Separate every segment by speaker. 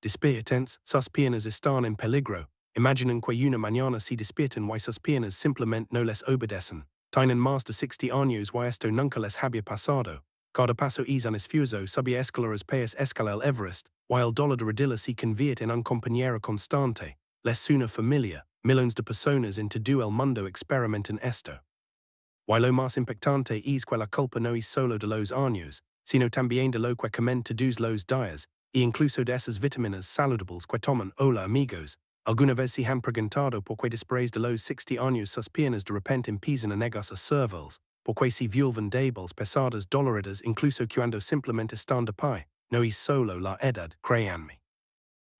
Speaker 1: Despierten, sus piernas están en peligro. Imaginen que una mañana se despiertan y sus piernas simplemente no les obedecen. Tienen más de 60 años y esto nunca les había pasado. Cada paso es un esfuerzo subir escaleras para escalar el Everest, y el dolor de rodilla se convierte en un compañero constante. Les una familia, millones de personas en todo el mundo experimentan esto. Y lo más impactante es que la culpa no es solo de los años, sino también de lo que comen todos los días, e incluso de esas vitaminas saludables que toman. Hola amigos, alguna vez se han preguntado por qué después de los 60 años sus piernas de repente empiezan a negarse a servirles, por qué se vuelven débiles, pesadas, doloridas, incluso cuando simplemente están de pie. No es solo la edad, créanme.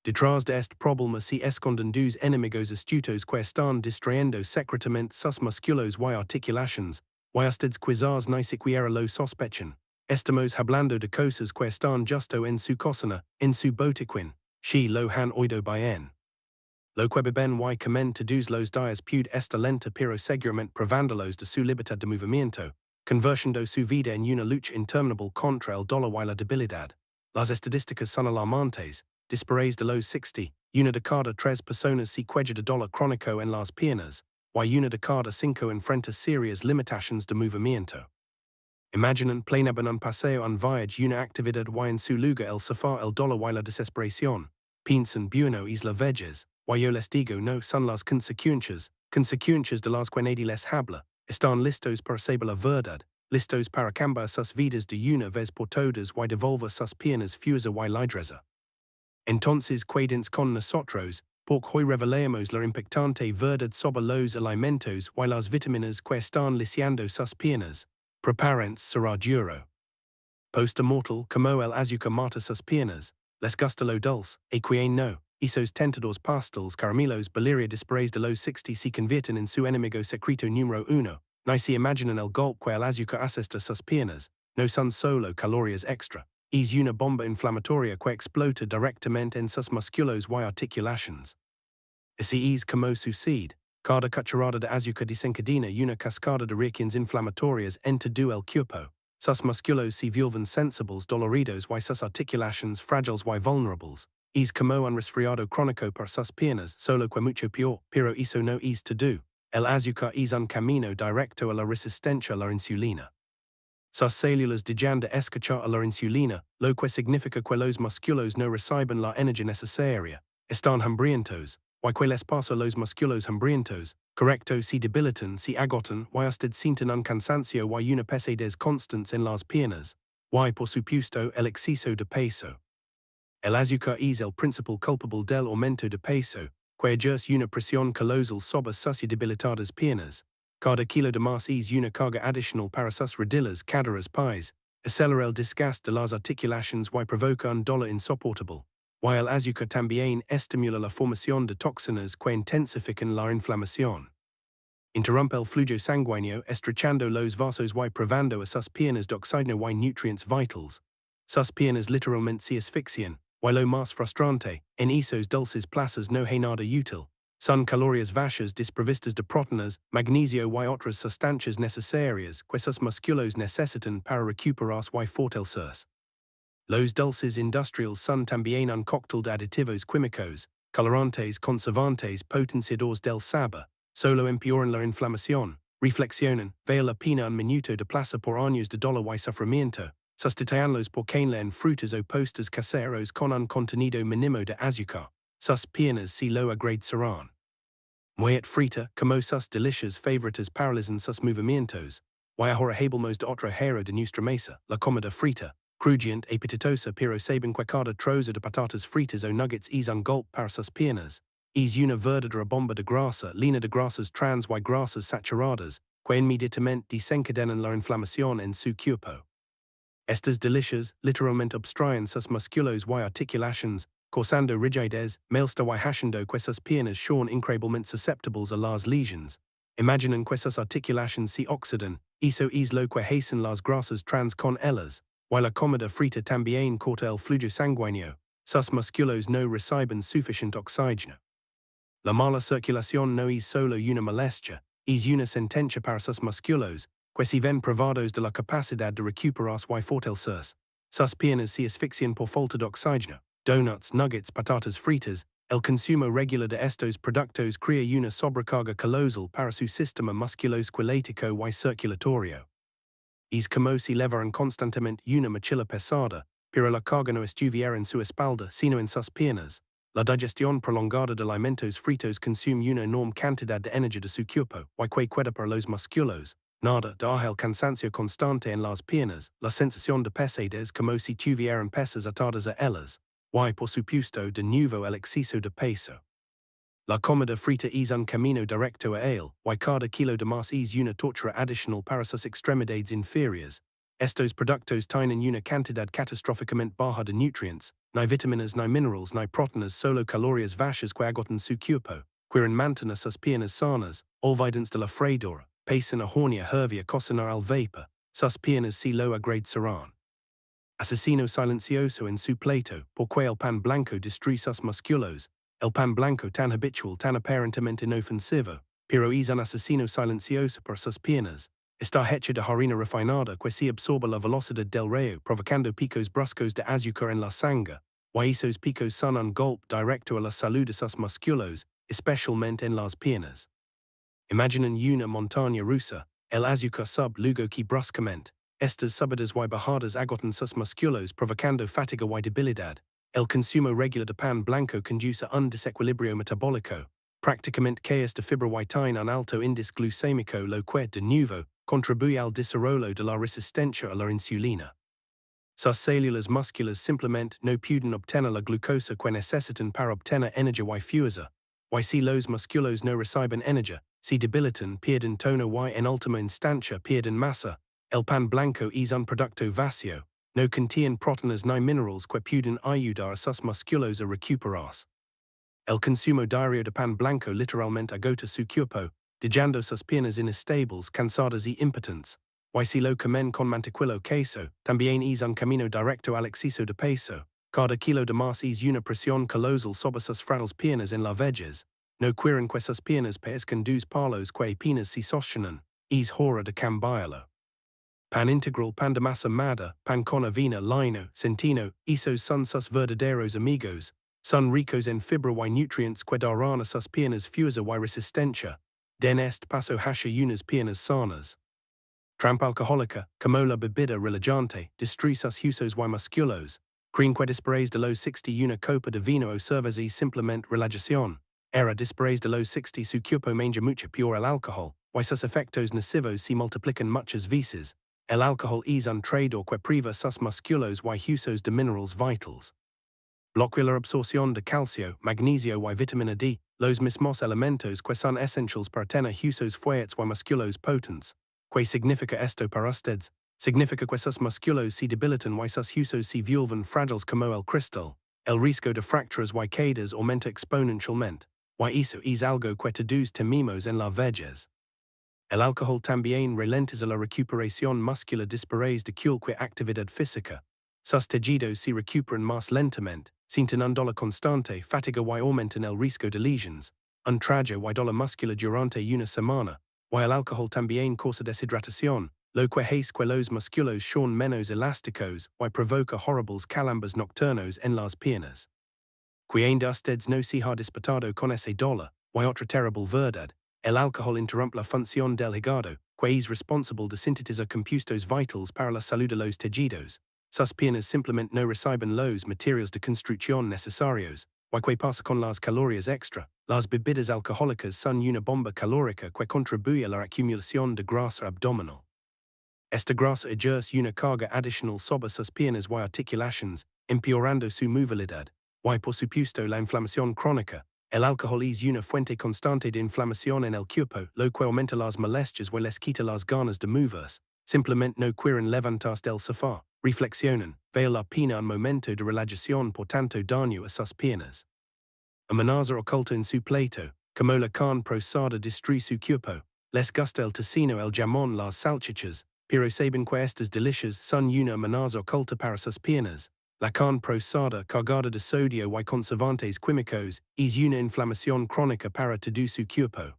Speaker 1: Detrás de este problema se esconden dos enemigos astutos que están distrayendo secretamente sus músculos y articulaciones, y ustedes quizás ni siquiera lo sospechan. Estamos hablando de cosas que están justo en su cocina, en su botiquín, si lo han oído bien. Lo que beben y comen todos los días puede estar lenta pero seguramente privándolos de su libertad de movimiento, convirtiendo su vida en una lucha interminable contra el dolor y la debilidad. Las estadísticas son alarmantes. Después de los 60, una de cada 3 personas se queja de dolor crónico en las piernas, y una de cada 5 enfrenta serias limitaciones de movimiento. Imaginen planeaban un paseo, un viaje, una actividad y en su lugar el sofá, el dolor y la desesperación. Piensan bueno es la vejez, y yo les digo no son las consecuencias de las que nadie les habla. Están listos para saber la verdad, listos para cambiar sus vidas de una vez por todas y devolver sus piernas fuerza y ligereza. Entonces quédense con nosotros, porque hoy revelamos la impactante verdad sobre los alimentos y las vitaminas que están lisiando sus piernas. Prepárense, será duro. Post-mortal, como el azúcar mata sus piernas, les gusta lo dulce, y quien no, esos tentadores pastillas caramelos valeria después de los 60 se convierten en su enemigo secreto número 1, ni se imaginan el golpe que el azúcar asesta sus piernas, no son solo calorías extra. Es una bomba inflamatoria que explota directamente en sus músculos y articulaciones. Así es como sucede. Cada cucharada de azúcar desencadena una cascada de reacciones inflamatorias en todo el cuerpo. Sus músculos se vuelven sensibles, doloridos y sus articulaciones frágiles y vulnerables. Es como un resfriado crónico para sus piernas, solo que mucho peor, pero eso no es todo. El azúcar es un camino directo a la resistencia a la insulina. Sus células dejan de escuchar a la insulina, lo que significa que los músculos no reciben la energía necesaria. Están hambrientos, y que les pasa a los músculos hambrientos, correcto se debilitan, se agotan, y usted sienten un cansancio y una pesadez constante en las piernas, y por supuesto el exceso de peso. El azúcar es el principal culpable del aumento de peso, que ejerce una presión colosal sobre sus debilitadas piernas. Cada kilo de más es una carga adicional para sus rodillas, caderas, pies, acelera el desgaste de las articulaciones y provoca un dolor insoportable. Y el azúcar también estimula la formación de toxinas que intensifican la inflamación. Interrumpe el flujo sanguíneo, estrechando los vasos y privando a sus piernas de oxígeno y nutrientes vitales. Sus piernas literalmente se asfixian, y lo más frustrante, en esos dulces plazas no hay nada útil. Son calorías vacías desprovistas de proteínas, magnesio y otras sustancias necesarias que sus músculos necesitan para recuperarse y fortalecerse. Los dulces industriales son también un cóctel de aditivos químicos, colorantes, conservantes, potenciadores del sabor, solo empeoran la inflamación. Reflexionen, vale la pena un minuto de plaza por años de dolor y sufrimiento, sustituyanlos por canela en frutas o postres caseros con un contenido mínimo de azúcar. Sus piernas se lo agradecerán. Muet frita, como sus delicias favoritas paralizan sus movimientos, y ahora hablamos de otro género de nuestra mesa, la comida frita. Crujiente, apetitosa pero saben que cada trozo de patatas fritas o nuggets es un golpe para sus piernas. Es una verdadera bomba de grasa, lina de grasas trans y grasas saturadas, que inmediatamente desencadenan la inflamación en su cuerpo. Estas delicias literalmente obstruyen sus músculos y articulaciones, causando rigidez, malestar y haciendo que sus piernas sean increíblemente susceptibles a las lesiones. Imaginen que sus articulaciones se oxidan, eso es lo que hacen las grasas trans con ellas. Y la comida frita también corta el flujo sanguíneo, sus músculos no reciben suficiente oxígeno. La mala circulación no es solo una molestia, es una sentencia para sus músculos, que se ven privados de la capacidad de recuperarse y fortalecerse. Sus piernas se asfixian por falta de oxígeno. donuts, nuggets, patatas fritas, el consumo regular de estos productos crea una sobrecarga colosal para su sistema musculoesquelético y circulatorio. Es como si levaran constantemente una mochila pesada, pero la carga no estuviera en su espalda, sino en sus piernas. La digestión prolongada de alimentos fritos consume una enorme cantidad de energía de su cuerpo, y que queda para los músculos. Nada da el cansancio constante en las piernas, la sensación de pesadez como si tuvieran pesas atadas a ellas, y por supuesto de nuevo el exceso de peso. La comida frita es un camino directo a él, y cada kilo de más es una tortura adicional para sus extremidades inferiores. Estos productos tienen una cantidad catastróficamente baja de nutrientes, ni vitaminas ni minerales ni proteínas, solo calorías bajas que agotan su cuerpo, quieren mantener sus piernas sanas, olvidance de la freidora, pasan a hornear hervir cocinar al vapor, sus piernas si lo agradecerán. Asesino silencioso en su plato, porque el pan blanco destruye sus músculos. El pan blanco tan habitual, tan aparentemente inofensivo, pero es un asesino silencioso por sus piernas. Está hecho de harina refinada que se absorbe la velocidad del rayo, provocando picos bruscos de azúcar en la sangre. Y esos picos son un golpe directo a la salud de sus músculos, especialmente en las piernas. Imaginen una montaña rusa, el azúcar sub luego que bruscamente. Estas subidas y bajadas agotan sus músculos provocando fatiga y debilidad. El consumo regular de pan blanco conduce a un desequilibrio metabólico. Prácticamente que esta fibra y tiene un alto índice glucémico, lo que, de nuevo, contribuye al desarrollo de la resistencia a la insulina. Sus células musculares simplemente no pueden obtener la glucosa que necesitan para obtener energía y fuerza. Y si los músculos no reciben energía, se debilitan, pierden tono y en última instancia pierden masa. El pan blanco es un producto vacío, no contiene proteínas ni minerales que pueden ayudar a sus músculos a recuperarse. El consumo diario de pan blanco literalmente agota su cuerpo, dejando sus piernas inestables, cansadas y impotentes. Y si lo comen con mantequilla o queso, también es un camino directo al exceso de peso. Cada kilo de más es una presión colosal sobre sus frágiles piernas en la vejez. No quieren que sus piernas parezcan dos palos que apenas se sostienen. Es hora de cambiarlo. Pan integral, pan de masa madre, pan con avena, lino, centeno, esos son sus verdaderos amigos. Son ricos en fibra y nutrientes que darán a sus piernas fuerza y resistencia. Den este paso hacia unas piernas sanas. Trampa alcohólica, como la bebida relajante, destruye sus huesos y músculos. Creen que después de los 60 una copa de vino o cerveza es simplemente relajación. Era después de los 60 su cuerpo menja mucho peor el alcohol, y sus efectos nocivos se multiplican muchas veces. El alcohol es un traidor que priva sus músculos y huesos de minerales vitales. Bloquea la absorción de calcio, magnesio y vitamina D, los mismos elementos que son esenciales para tener huesos fuertes y músculos potentes. ¿Qué significa esto para ustedes? Significa que sus músculos se debilitan y sus huesos se vuelven frágiles como el cristal. El riesgo de fracturas y caídas aumenta exponencialmente. Y eso es algo que todos tememos en la vejez. El alcohol también ralentiza la recuperación muscular después de cualquier actividad física. Sus tejidos se recuperan más lentamente, sienten un dolor constante, fatiga y aumentan el riesgo de lesiones. Un traje y dolor muscular durante una semana. Y el alcohol también causa deshidratación, lo que hace que los músculos sean menos elásticos y provoca horribles calambres nocturnos en las piernas. Cuando ustedes no se ha despertado con ese dolor, y otra terrible verdad, el alcohol interrumpe la función del hígado, que es responsable de sintetizar compuestos vitales para la salud de los tejidos. Sus piernas simplemente no reciben los materiales de construcción necesarios. ¿Y qué pasa con las calorías extra? Las bebidas alcohólicas son una bomba calórica que contribuye a la acumulación de grasa abdominal. Esta grasa ejerce una carga adicional sobre sus piernas y articulaciones, empeorando su movilidad. Y por supuesto la inflamación crónica. El alcohol es una fuente constante de inflamación en el cuerpo, lo que aumenta las molestias y les quita las ganas de moverse. Simplemente no quieren levantarse del sofá. Reflexionen, vale la pena un momento de relajación por tanto daño a sus piernas. Amenaza oculta en su plato, como la carne procesada destruye su cuerpo. Les gusta el tocino, el jamón, las salchichas, pero saben que estas delicias son una amenaza oculta para sus piernas. La carne procesada, cargada de sodio y conservantes químicos, es una inflamación crónica para todo su cuerpo.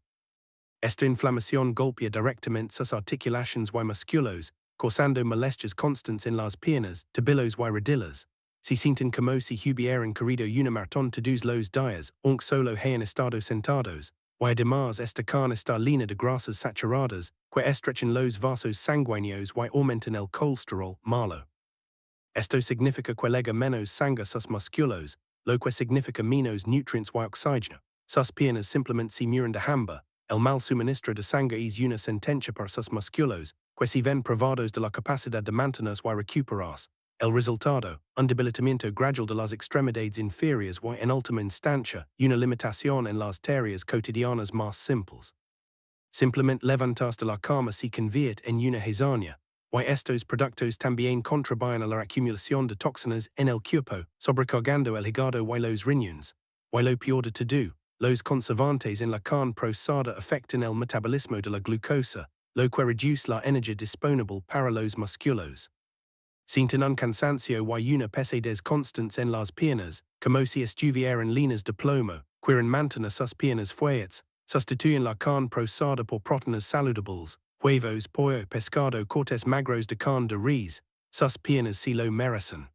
Speaker 1: Esta inflamación golpea directamente sus articulaciones y músculos, causando molestias constantes en las piernas, tobillos y rodillas. Si sinten como si hubieran querido una maratón todos los días, aunque solo hayan estado sentados, y además esta carne está llena de grasas saturadas, que estrechan los vasos sanguíneos y aumentan el colesterol malo. Esto significa que lega menos sangre sus músculos, lo que significa menos nutrientes y oxígeno. Sus piernas simplemente se mueren de hambre. El mal suministro de sangre es una sentencia para sus músculos, que se ven privados de la capacidad de mantenerse y recuperarse. El resultado, un debilitamiento gradual de las extremidades inferiores y en última instancia, una limitación en las tareas cotidianas más simples. Simplemente levantarse de la cama se convierte en una hazaña. Y estos productos también contribuyen a la acumulación de toxinas en el cuerpo, sobrecargando el hígado y los riñones. Y lo peor de todo, los conservantes en la carne procesada afectan el metabolismo de la glucosa, lo que reduce la energía disponible para los músculos. Sienten un cansancio y una pesadez constante en las piernas, como si estuvieran llenas de plomo, quieren mantener sus piernas fuertes, sustituyen la carne procesada por proteínas saludables, huevos, pollo, pescado, cortes magros de carne de res, sus piernas se lo merecen.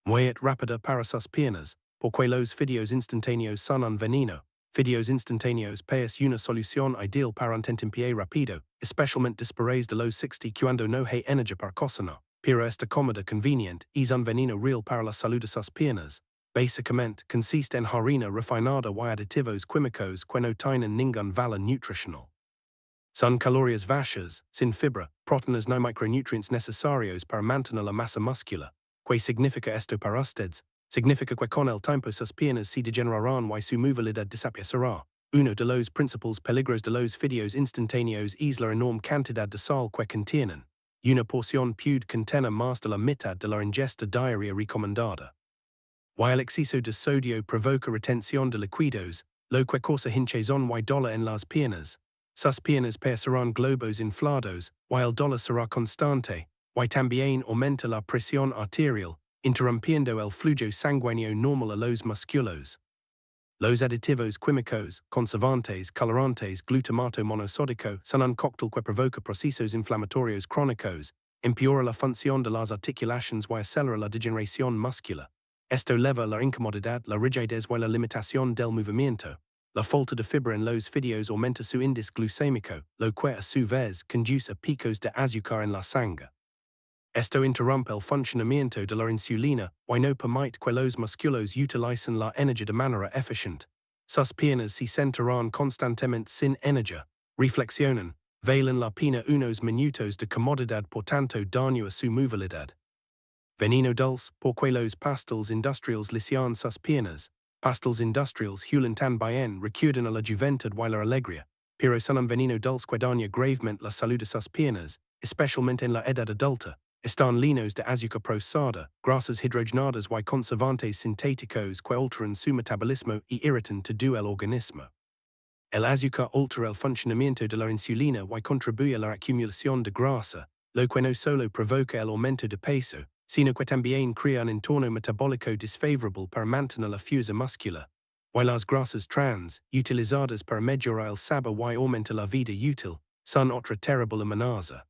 Speaker 1: Muerte rápida para sus piernas, porque los videos instantáneos son un veneno. Videos instantáneos es una solución ideal para un tentempié rápido, especialmente después de los 60 cuando no hay energía para cocinar. Pero esta comida conveniente es un veneno real para la salud de sus piernas. Básicamente, consiste en harina refinada y aditivos químicos que no tienen ningún valor nutricional. Son calorías bajas, sin fibra, proteínas no micronutrientes necesarios para mantener la masa muscular. ¿Qué significa esto para ustedes? Significa que con el tiempo sus piernas se degenerarán y su movilidad desaparecerá. Uno de los principales peligros de los videos instantáneos es la enorme cantidad de sal que contienen. Una porción puede contener más de la mitad de la ingesta diaria recomendada. Y el exceso de sodio provoca retención de líquidos, lo que causa hinchazón y dolor en las piernas. Sus piernas parecerán globos inflados, y el dolor será constante, y también aumenta la presión arterial, interrumpiendo el flujo sanguíneo normal a los músculos. Los aditivos químicos, conservantes, colorantes, glutamato monosódico son un cóctel que provoca procesos inflamatorios crónicos, empeora la función de las articulaciones y acelera la degeneración muscular. Esto eleva la incomodidad, la rigidez y la limitación del movimiento. La falta de fibra en los videos aumenta su índice glucémico, lo que a su vez conduce a picos de azúcar en la sangre. Esto interrumpe el funcionamiento de la insulina y no permite que los músculos utilicen la energía de manera eficiente. Sus piernas se sentirán constantemente sin energía. Reflexionen, valen la pena unos minutos de comodidad por tanto daño a su movilidad. Veneno dulce, porque los pastels industriales lisian sus piernas. Pastels industriales hulen también recuerdan a la juventud y la alegría, pero son un veneno dulce que daña gravemente la salud de sus piernas, especialmente en la edad adulta. Están llenos de azúcar procesada, grasas hidrogenadas y conservantes sintéticos que alteran su metabolismo y irritan todo el organismo. El azúcar altera el funcionamiento de la insulina y contribuye a la acumulación de grasa, lo que no solo provoca el aumento de peso, sino que también crea un entorno metabólico desfavorable para mantener la fuerza muscular. Y las grasas trans, utilizadas para mejorar el sabor y aumentar la vida útil, son otra terrible amenaza.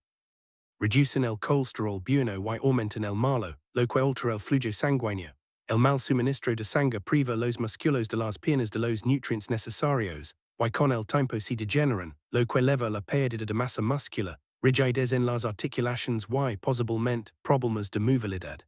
Speaker 1: Reducen el colesterol bueno y aumentan el malo, lo que altera el flujo sanguíneo. El mal suministro de sangre priva los músculos de las piernas de los nutrientes necesarios, y con el tiempo se degeneran, lo que eleva la pérdida de masa muscular, rigidez en las articulaciones y, posiblemente, problemas de movilidad.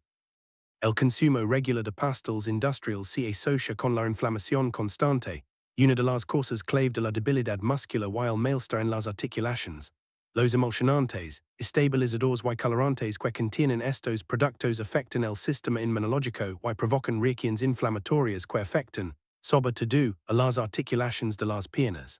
Speaker 1: El consumo regular de pastels industriales se asocia con la inflamación constante, una de las causas clave de la debilidad muscular y el malestar en las articulaciones. Los emulsionantes, estabilizadores y colorantes que contienen estos productos afectan el sistema inmunológico y provocan reacciones inflamatorias que afectan, sobre todo, a las articulaciones de las piernas.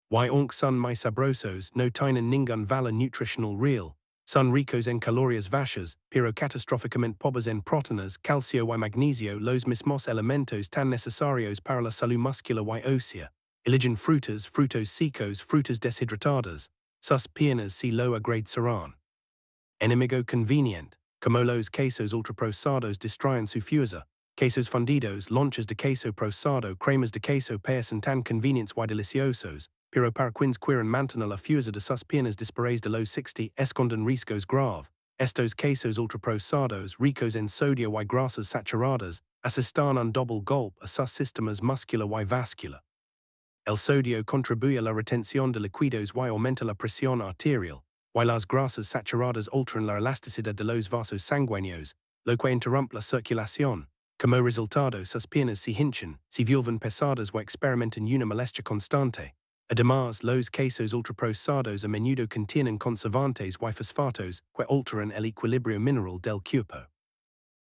Speaker 1: Y aunque son muy sabrosos, no tienen ningún valor nutricional real. Son ricos en calorías bajas, pero catastróficamente pobres en proteínas, calcio y magnesio, los mismos elementos tan necesarios para la salud muscular y ósea. Eligen frutas, frutos secos, frutas deshidratadas. Sus piernas se lo agradecerán. Enemigo conveniente, como los quesos ultraprocesados distraen su fuerza. Quesos fundidos, lonchas de queso procesado, cremas de queso parecen tan convenientes y deliciosos, pero para quienes quieren mantener la fuerza de sus piernas después de los 60, esconden riesgos graves. Estos quesos ultraprocesados ricos en sodio y grasas saturadas, están un doble golpe a sus sistemas muscular y vascular. El sodio contribuye a la retención de líquidos y aumenta la presión arterial, y las grasas saturadas alteran la elasticidad de los vasos sanguíneos, lo que interrumpe la circulación. Como resultado, sus piernas se hinchan, se vuelven pesadas y experimentan una molestia constante. Además, los quesos ultraprocesados a menudo contienen conservantes y fosfatos que alteran el equilibrio mineral del cuerpo.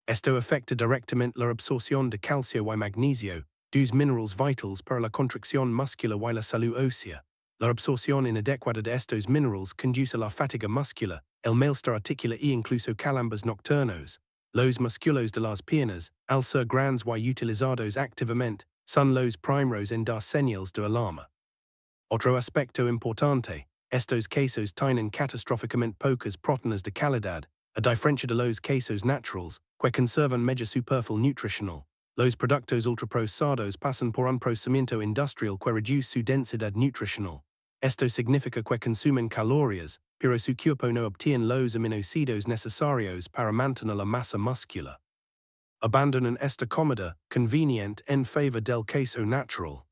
Speaker 1: Esto afecta directamente la absorción de calcio y magnesio, dos minerales vitales para la contracción muscular y la salud ósea. La absorción inadecuada de estos minerales conduce a la fatiga muscular, el malestar articular e incluso calambres nocturnos. Los músculos de las piernas, al ser grandes y utilizados activamente, son los primeros en dar señales de alarma. Otro aspecto importante, estos quesos tienen catastróficamente pocas proteínas de calidad, a diferencia de los quesos naturales, que conservan media su perfil nutricional. Los productos ultraprocesados pasan por un procesamiento industrial que reduce su densidad nutricional. Esto significa que consumen calorías, pero su cuerpo no obtiene los aminoácidos necesarios para mantener la masa muscular. Abandonan esta comida conveniente en favor del queso natural.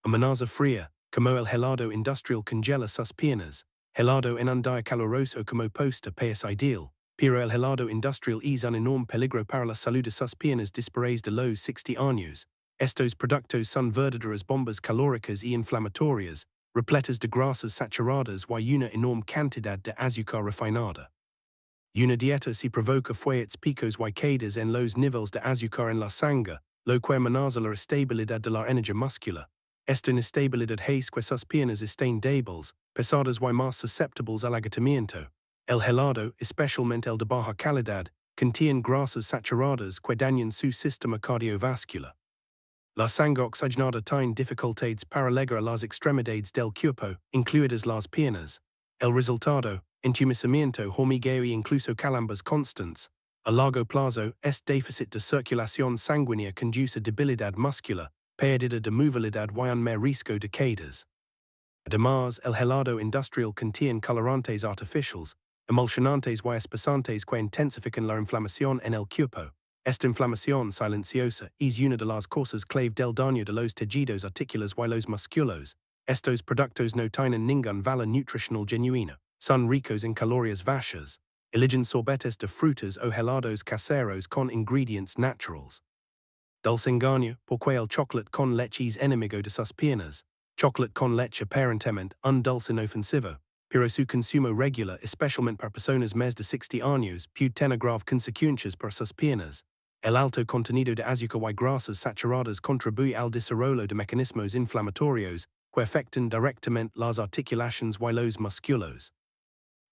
Speaker 1: Amenaza fría, como el helado industrial congela sus piernas. Helado en un día caluroso como posta es ideal, pero el helado industrial es un enorme peligro para la salud de sus piernas después de los 60 años. Estos productos son verdaderas bombas calóricas y inflamatorias, repletas de grasas saturadas y una enorme cantidad de azúcar refinada. Una dieta si provoca fuertes picos y caídas en los niveles de azúcar en la sangre, lo que amenaza la estabilidad de la energía muscular. Esta inestabilidad hace que sus piernas estén débiles, pesadas y más susceptibles al agotamiento. El helado, especialmente el de baja calidad, contiene grasas saturadas que dañan su sistema cardiovascular. La sangre oxigenada tiene dificultades para llegar a las extremidades del cuerpo, incluidas las piernas. El resultado, entumecimiento, hormigueo e incluso calambres constantes. A largo plazo, este déficit de circulación sanguínea conduce a debilidad muscular, pérdida de movilidad y un mayor riesgo de caídas. Además, el helado industrial contiene colorantes artificiales, emulsionantes y espesantes que intensifican la inflamación en el cuerpo. Esta inflamación silenciosa es una de las causas clave del daño de los tejidos articulares y los músculos. Estos productos no tienen ningún valor nutricional genuino, son ricos en calorías bajas, eligen sorbetes de frutas o helados caseros con ingredientes naturales. Dulce engaño, porque el chocolate con leche es enemigo de sus piernas. Chocolate con leche aparentemente un dulce inofensivo, pero su consumo regular, especialmente para personas más de 60 años, puede tener graves consecuencias para sus piernas. El alto contenido de azúcar y grasas saturadas contribuye al desarrollo de mecanismos inflamatorios que afectan directamente las articulaciones y los músculos.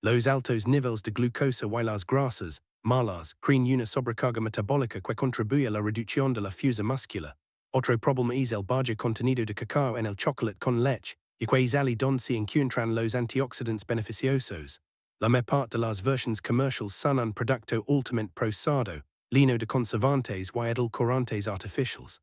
Speaker 1: Los altos niveles de glucosa y las grasas malas crean una sobrecarga metabólica que contribuye a la reducción de la fuerza muscular. Otro problema es el bajo contenido de cacao en el chocolate con leche, y que es allí donde se encuentran los antioxidantes beneficiosos. La mayor parte de las versiones comerciales son un producto altamente procesado, lleno de conservantes y edulcorantes artificiales.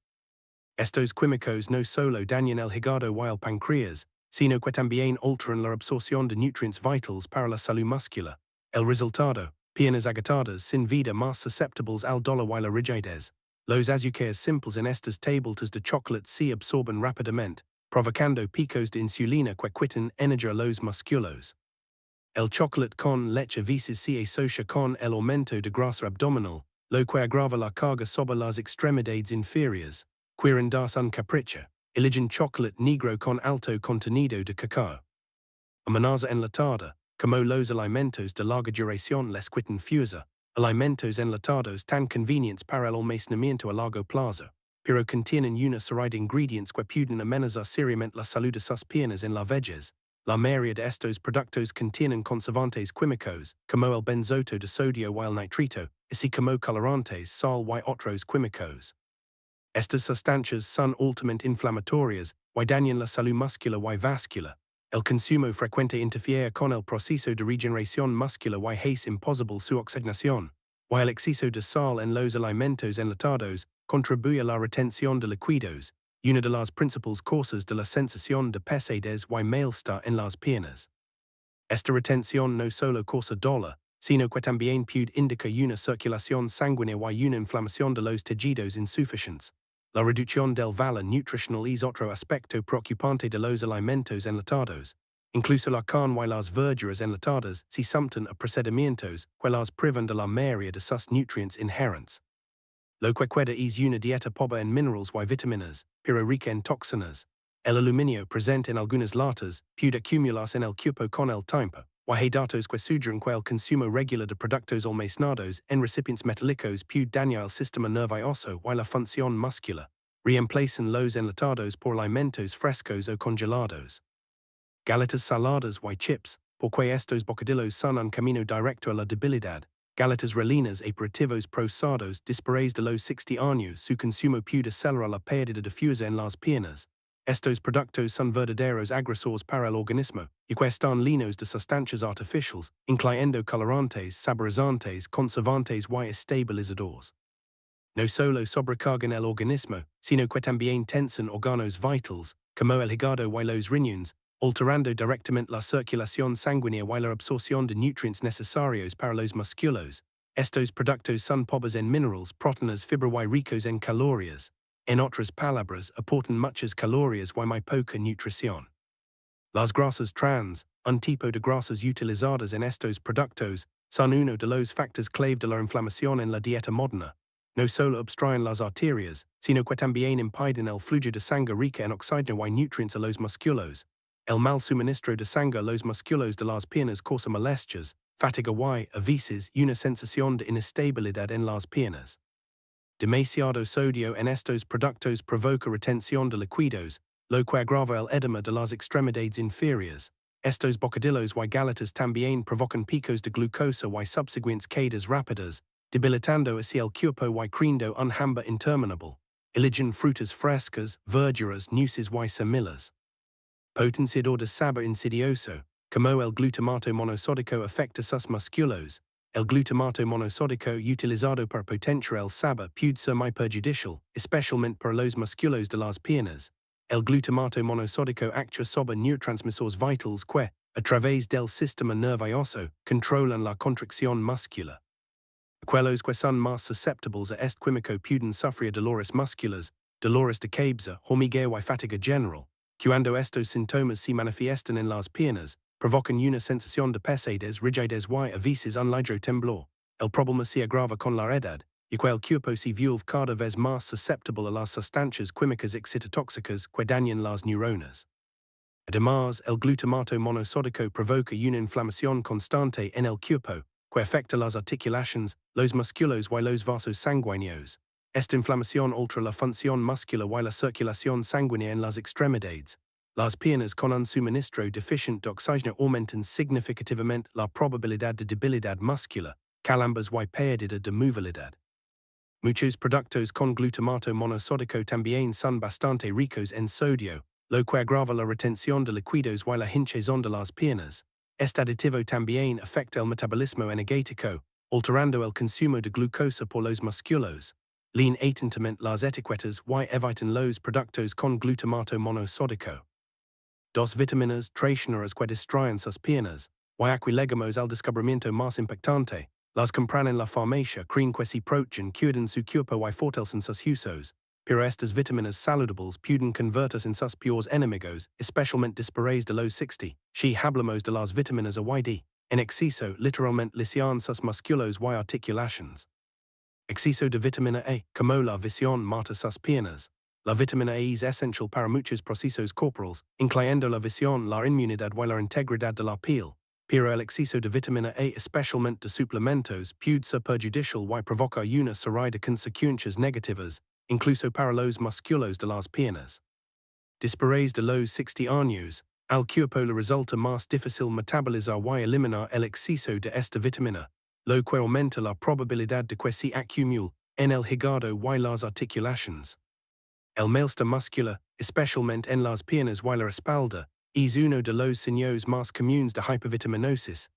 Speaker 1: Estos químicos no solo dañan el hígado y el páncreas, sino que también alteran la absorción de nutrientes vitales para la salud muscular. El resultado, piernas agotadas sin vida más susceptibles al dolor y la rigidez. Los azúcares simples en estas tabletas de chocolate se absorben rápidamente, provocando picos de insulina que quitan energía a los músculos. El chocolate con leche a veces se asocia con el aumento de grasa abdominal, lo que agrava la carga sobre las extremidades inferiores. Quieren darse un capricho, eligen chocolate negro con alto contenido de cacao. Amenaza enlatada, como los alimentos de larga duración les quitan fuerza, alimentos enlatados tan convenientes para el almacenamiento a largo plazo, pero contienen una serie de ingredientes que pueden amenazar seriamente la salud de sus piernas en la vejez. La mayoría de estos productos contienen conservantes químicos, como el benzoato de sodio y el nitrito, así como colorantes, sal y otros químicos. Estas sustancias son altamente inflamatorias y dañan la salud muscular y vascular. El consumo frecuente interfiere con el proceso de regeneración muscular y hace imposible su oxigenación, y el exceso de sal en los alimentos enlatados contribuye a la retención de líquidos, una de las principales causas de la sensación de pesadez y malestar en las piernas. Esta retención no solo causa dolor, sino que también puede indicar una circulación sanguínea y una inflamación de los tejidos insuficientes. La reducción del valor nutricional es otro aspecto preocupante de los alimentos enlatados. Incluso la carne y las verduras enlatadas se someten a procedimientos que las privan de la mayoría de sus nutrientes inherentes. Lo que queda es una dieta pobre en minerales y vitaminas, pero rica en toxinas. El aluminio presente en algunas latas puede acumularse en el cuerpo con el tiempo, y hay datos que sugieren que el consumo regular de productos almacenados en recipientes metálicos puede dañar el sistema nervioso y la función muscular. Reemplacen los enlatados por alimentos frescos o congelados. Galetas saladas y chips, porque estos bocadillos son un camino directo a la debilidad. Galetas rellenas e aperitivos procesados después de los 60 años su consumo puede acelerar la pérdida de fuerza en las piernas. Estos productos son verdaderos agresores para el organismo y que están llenos de sustancias artificiales, incluyendo colorantes, saborizantes, conservantes y estabilizadores. No solo sobrecargan el organismo, sino que también tensan órganos vitales, como el hígado y los riñones, alterando directamente la circulación sanguínea y la absorción de nutrientes necesarios para los músculos. Estos productos son pobres en minerales, proteínas, fibra y ricos en calorías. En otras palabras, aportan muchas calorías y muy poca nutrición. Las grasas trans, un tipo de grasas utilizadas en estos productos, son uno de los factores clave de la inflamación en la dieta moderna. No solo obstruyen las arterias, sino que también impiden el flujo de sangre rica en oxígeno y nutrientes a los músculos. El mal suministro de sangre a los músculos de las piernas causa molestias, fatiga y, a veces, una sensación de inestabilidad en las piernas. Demasiado sodio en estos productos provoca retención de líquidos, lo que agrava el edema de las extremidades inferiores. Estos bocadillos y galetas también provocan picos de glucosa y subsecuentes caídas rápidas, debilitando así el cuerpo y creando un hambre interminable. Eligen frutas frescas, verduras, nueces y semillas. Potenciador de sabor insidioso, como el glutamato monosódico afecta sus músculos. El glutamato monosódico utilizado para potenciar el sabor puede ser muy perjudicial, especialmente para los músculos de las piernas. El glutamato monosódico actúa sobre neurotransmisores vitales que, a través del sistema nervioso, controlan la contracción muscular. Aquellos que son más susceptibles a este químico pueden sufrir dolores musculares, dolores de cabeza, hormigueo y fatiga general. Cuando estos síntomas se manifiestan en las piernas, provocan una sensación de pesadez, rigidez y a veces un ligero temblor. El problema se agrava con la edad, y que el cuerpo se vuelve cada vez más susceptible a las sustancias químicas excitotóxicas que dañan las neuronas. Además, el glutamato monosódico provoca una inflamación constante en el cuerpo, que afecta las articulaciones, los músculos y los vasos sanguíneos. Esta inflamación altera la función muscular y la circulación sanguínea en las extremidades. Las piernas con un suministro deficiente de oxígeno aumentan significativamente la probabilidad de debilidad muscular, calambres y pérdida de movilidad. Muchos productos con glutamato monosódico también son bastante ricos en sodio, lo que agrava la retención de líquidos y la hinchazón de las piernas. Este aditivo también afecta el metabolismo energético, alterando el consumo de glucosa por los músculos. Leen atentamente las etiquetas y evitan los productos con glutamato monosódico. Dos vitaminas traicioneras que destruyen sus piernas, y aquí llegamos al descubrimiento más impactante. Las compran en la farmacia, creen que se protegen, cuidan su cuerpo y fortalecen sus huesos, pero estas vitaminas saludables pueden convertirse en sus peores enemigos, especialmente después de los 60. Si hablamos de las vitaminas A y D, en exceso literalmente lisian sus músculos y articulaciones. Exceso de vitamina A, como la visión mata sus piernas. La vitamina A es esencial para muchos procesos corporales, incluyendo la visión, la inmunidad y la integridad de la piel. Pero el exceso de vitamina A, especialmente de suplementos, puede ser perjudicial y provoca una serie de consecuencias negativas, incluso para los músculos de las piernas. Después de los 60 años, al cuerpo le resulta más difícil metabolizar y eliminar el exceso de esta vitamina, lo que aumenta la probabilidad de que se acumule en el hígado y las articulaciones. El malestar muscular, especialmente en las piernas y la espalda, es uno de los signos más comunes de hipervitaminosis,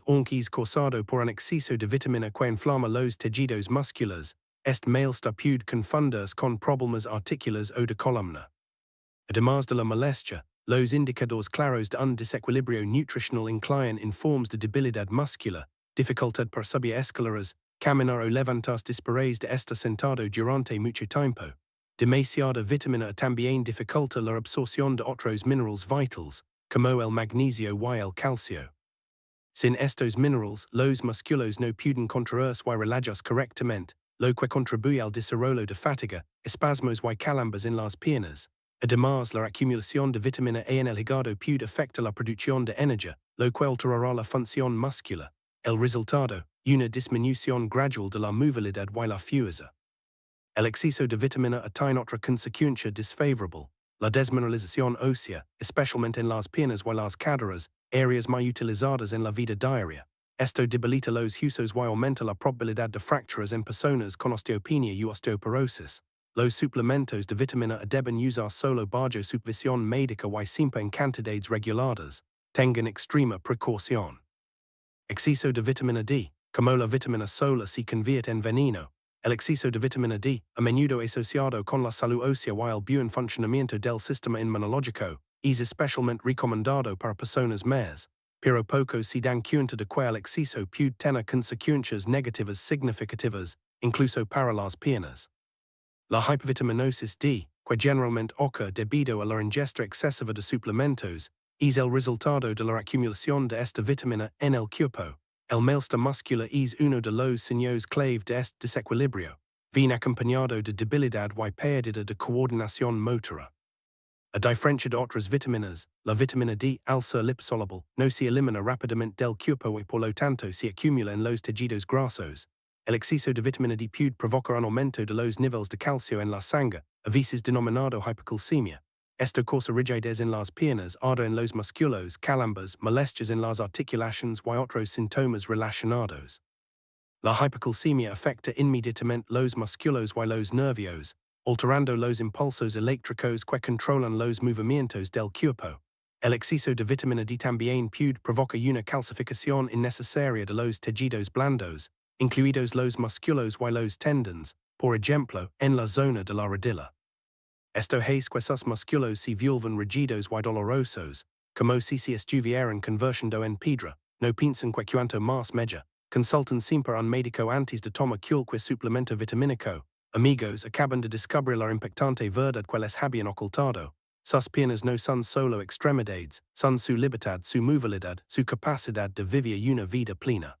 Speaker 1: aunque es causado por un exceso de vitamina que inflama los tejidos musculares. Este malestar puede confundirse con problemas articulares o de columna. Además de la molestia, los indicadores claros de un desequilibrio nutricional incluyen informes de debilidad muscular, dificultad para subir escaleras, caminar o levantarse después de estar sentado durante mucho tiempo. Demasiada vitamina también dificulta la absorción de otros minerales vitales, como el magnesio y el calcio. Sin estos minerales, los músculos no pueden contraerse y relajarse correctamente, lo que contribuye al desarrollo de fatiga, espasmos y calambres en las piernas. Además, la acumulación de vitamina A en el hígado puede afectar la producción de energía, lo que alterará la función muscular. El resultado, una disminución gradual de la movilidad y la fuerza. El exceso de vitamina A tiene otra consecuencia desfavorable, la desmineralización ósea, especialmente en las piernas y las caderas, áreas muy utilizadas en la vida diaria. Esto debilita los huesos y aumenta la probabilidad de fracturas en personas con osteopenia y osteoporosis. Los suplementos de vitamina A deben usar solo bajo supervisión médica y siempre en cantidades reguladas. Tengan extrema precaución. Exceso de vitamina D, como la vitamina sola se convierte en veneno. El exceso de vitamina D, a menudo asociado con la salud ósea y el buen funcionamiento del sistema inmunológico, es especialmente recomendado para personas mayores, pero poco se dan cuenta de que el exceso puede tener consecuencias negativas significativas, incluso para las piernas. La hipovitaminosis D, que generalmente ocurre debido a la ingesta excesiva de suplementos, es el resultado de la acumulación de esta vitamina en el cuerpo. El malestar muscular es uno de los signos clave de este desequilibrio. Viene acompañado de debilidad y pérdida de coordinación motora. A diferencia de otras vitaminas, la vitamina D, al ser liposoluble, no se elimina rápidamente del cuerpo y por lo tanto se acumula en los tejidos grasos. El exceso de vitamina D puede provocar un aumento de los niveles de calcio en la sangre, a veces denominado hypocalcemia. Esto causa rigidez en las piernas, ardor en los músculos, calambres, molestias en las articulaciones y otros síntomas relacionados. La hypocalcemia afecta inmediatamente los músculos y los nervios, alterando los impulsos eléctricos que controlan los movimientos del cuerpo. El exceso de vitamina D también puede provocar una calcificación innecesaria de los tejidos blandos, incluidos los músculos y los tendones, por ejemplo, en la zona de la rodilla. Esto hace que sus músculos se vuelvan rígidos y dolorosos, como si se estuvieran convirtiendo en piedra. No piensen que cuanto más mejor. Consulten siempre a un médico antes de tomar cualquier suplemento vitamínico. Amigos, acaban de descubrir la impactante verdad que les habían ocultado. Sus piernas no son solo extremidades, son su libertad, su movilidad, su capacidad de vivir una vida plena.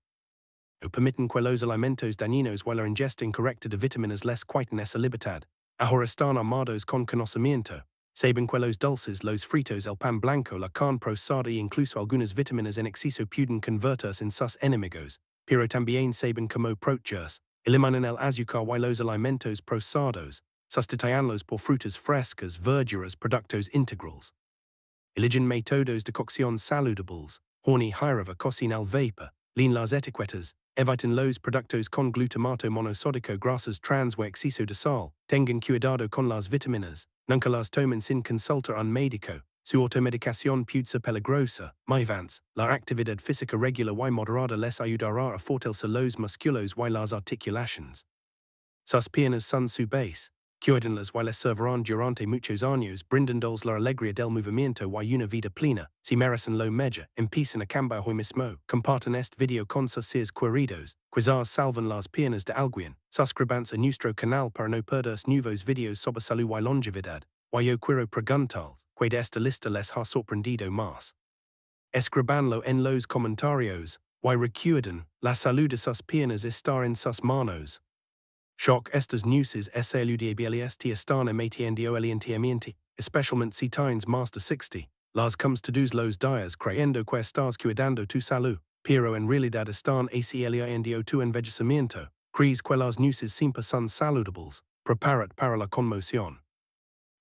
Speaker 1: No permiten que los alimentos dañinos y la ingesta incorrecta de vitaminas les quiten esa libertad. Ahora están armados con conocimiento. Saben que los dulces, los fritos, el pan blanco, la carne procesada e incluso algunas vitaminas en exceso pueden convertirse en sus enemigos, pero también saben cómo protegerse. Eliminan el azúcar y los alimentos procesados, sustituyanlos por frutas frescas, verduras, productos integrales. Eligen métodos de cocción saludables, horny hierva cocina al vapor, lean las etiquetas, eviten los productos con glutamato monosódico, grasas trans y exceso de sal, tengan cuidado con las vitaminas, nunca las tomen sin consultar a un médico, su automedicación puede ser peligrosa, más la actividad física regular y moderada les ayudará a fortalecer los músculos y las articulaciones. Sus piernas son su base. Cuídenlas y les servirán durante muchos años, brindándoles la alegría del movimiento y una vida plena. Si merecen lo mejor, empiecen a cambiar hoy mismo. Compartan este video con sus seres queridos. Quizás salven las piernas de alguien. Suscríbanse a nuestro canal para no perderse nuevos videos sobre salud y longevidad. Y yo quiero preguntarles, ¿qué de esta lista les ha sorprendido más? Escribanlo en los comentarios. Y recuerden, la salud de sus piernas está en sus manos. Shock estas newses saludables están emitiendo alientamiento, especialmente si tienes más de 60. Las comes todos los días creyendo que estás cuidando tu salud, pero en realidad están acelerando tu envejecimiento. Crees que las newses siempre son saludables. Prepárate para la conmoción.